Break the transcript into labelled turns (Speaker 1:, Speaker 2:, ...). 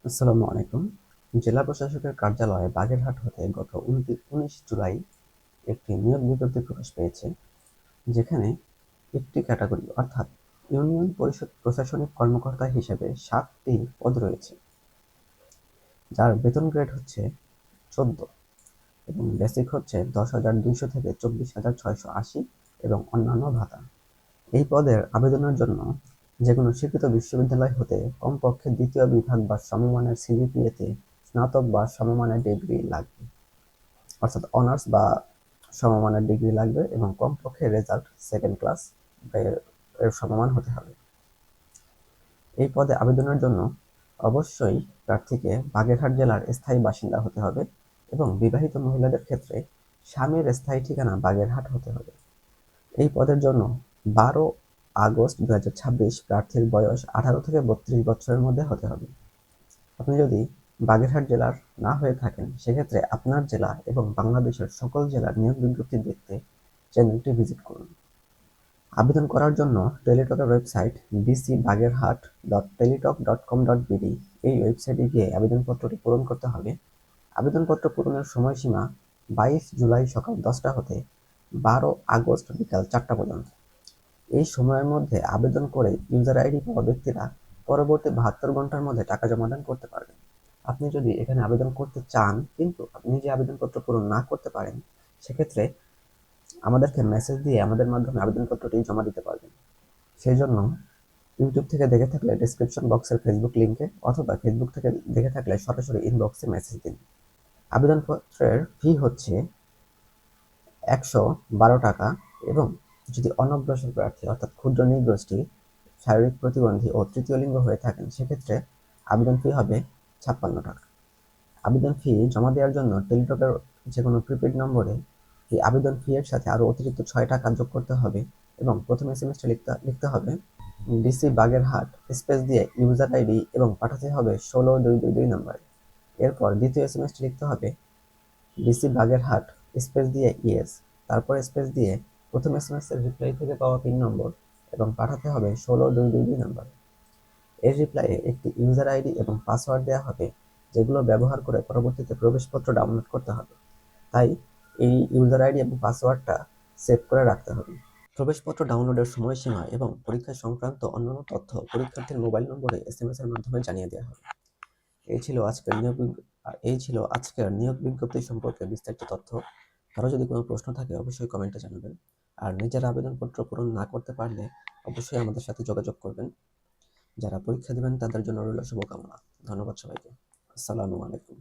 Speaker 1: আসসালামু আলাইকুম। জেলা প্রশাসকের কার্যালয়ে বাগেরহাট হতে গত 19 জুলাই একটি নিয়োগ বিজ্ঞপ্তি প্রকাশ পেয়েছে, যেখানে একটি ক্যাটাগরি অর্থাৎ ইউনিয়ন পরিষদ প্রশাসনিক কর্মকর্তা হিসেবে 7টি পদ রয়েছে, যার বেতন গ্রেড হচ্ছে 14 এবং বেসিক হচ্ছে 10,200 থেকে 24,680 এবং অন্যান্য ভাতা। এই পদের আবেদনের জন্য যেকোনো স্বীকৃত বিশ্ববিদ্যালয় হতে কমপক্ষে দ্বিতীয় বিভাগ বা সমমানের সিজিপিএতে স্নাতক বা সমমানের ডিগ্রি লাগবে, অর্থাৎ অনার্স বা সমমানের ডিগ্রি লাগবে এবং কমপক্ষে রেজাল্ট সেকেন্ড ক্লাস এর সমমান হতে হবে। এই পদে আবেদনের জন্য অবশ্যই প্রার্থীকে বাগেরহাট জেলার স্থায়ী বাসিন্দা হতে হবে এবং বিবাহিত মহিলাদের ক্ষেত্রে স্বামীর স্থায়ী ঠিকানা বাগেরহাট হতে হবে। এই পদের জন্য 12 আগস্ট 2026 প্রার্থীর বয়স 18 থেকে 32 বছরের মধ্যে হতে হবে। আপনি যদি বাগেরহাট জেলার না হয়ে থাকেন, সেক্ষেত্রে আপনার জেলা এবং বাংলাদেশের সকল জেলার নিয়োগ বিজ্ঞপ্তি দেখতে চ্যানেলটি ভিজিট করুন। আবেদন করার জন্য টেলিটকের ওয়েবসাইট bcbagerhat.teletalk.com.bd এই ওয়েবসাইটে গিয়ে আবেদনপত্রটি পূরণ করতে হবে। আবেদনপত্র পূরণের সময়সীমা 22 জুলাই সকাল 10টা হতে 12 আগস্ট বিকাল 4টা পর্যন্ত। এই সময়ের মধ্যে আবেদন করে ইউজার আইডি পাওয়া ব্যক্তিরা পরবর্তী 72 ঘন্টার মধ্যে টাকা জমাদান করতে পারবেন। আপনি যদি এখানে আবেদন করতে চান কিন্তু আপনি নিজে আবেদনপত্র পূরণ না করতে পারেন, সেক্ষেত্রে আমাদেরকে মেসেজ দিয়ে আমাদের মাধ্যমে আবেদনপত্রটি জমা দিতে পারবেন। সেই জন্য ইউটিউব থেকে দেখে থাকলে ডিসক্রিপশন বক্সের ফেসবুক লিঙ্কে অথবা ফেসবুক থেকে দেখে থাকলে সরাসরি ইনবক্সে মেসেজ দিন। আবেদনপত্রের ফি হচ্ছে 112 টাকা এবং যদি অনগ্রসর প্রার্থী অর্থাৎ ক্ষুদ্র নৃগোষ্ঠী, শারীরিক প্রতিবন্ধী ও তৃতীয় লিঙ্গ হয়ে থাকেন, সেক্ষেত্রে আবেদন ফি হবে 56 টাকা। আবেদন ফি জমা দেওয়ার জন্য টেলিটকের যে কোনো প্রিপেড নম্বরে এই আবেদন ফি এর সাথে আরও অতিরিক্ত 6 টাকা যোগ করতে হবে এবং প্রথম এসএমএসটা লিখতে হবে ডিসি বাগেরহাট স্পেস দিয়ে ইউজার আইডি এবং পাঠাতে হবে 16222 নম্বরে। এরপর দ্বিতীয় এসএমএসটি লিখতে হবে ডিসি বাগেরহাট স্পেস দিয়ে ইয়েস, তারপর স্পেস দিয়ে প্রথম এসএমএস এর রিপ্লাই থেকে পাওয়া পিন নম্বর এবং পাঠাতে হবে 16222 নম্বরে। এর রিপ্লাইয়ে একটি ইউজার আইডি এবং পাসওয়ার্ড দেওয়া হবে, যেগুলো ব্যবহার করে পরবর্তীতে প্রবেশপত্র ডাউনলোড করতে হবে। তাই এই ইউজার আইডি এবং পাসওয়ার্ডটা সেভ করে রাখতে হবে। প্রবেশপত্র ডাউনলোডের সময়সীমা এবং পরীক্ষা সংক্রান্ত অন্যান্য তথ্য পরীক্ষার্থীর মোবাইল নম্বরে এসএমএস এর মাধ্যমে জানিয়ে দেওয়া হবে। এই ছিল আজকের নিয়োগ বিজ্ঞপ্তি সম্পর্কে বিস্তারিত তথ্য। কারো যদি কোনো প্রশ্ন থাকে অবশ্যই কমেন্টে জানাবেন। আর নিজের আবেদনপত্র পূরণ না করতে পারলে অবশ্যই আমাদের সাথে যোগাযোগ করবেন। যারা পরীক্ষা দেবেন তাদের জন্য রইল শুভকামনা। ধন্যবাদ সবাইকে। আসসালামু আলাইকুম।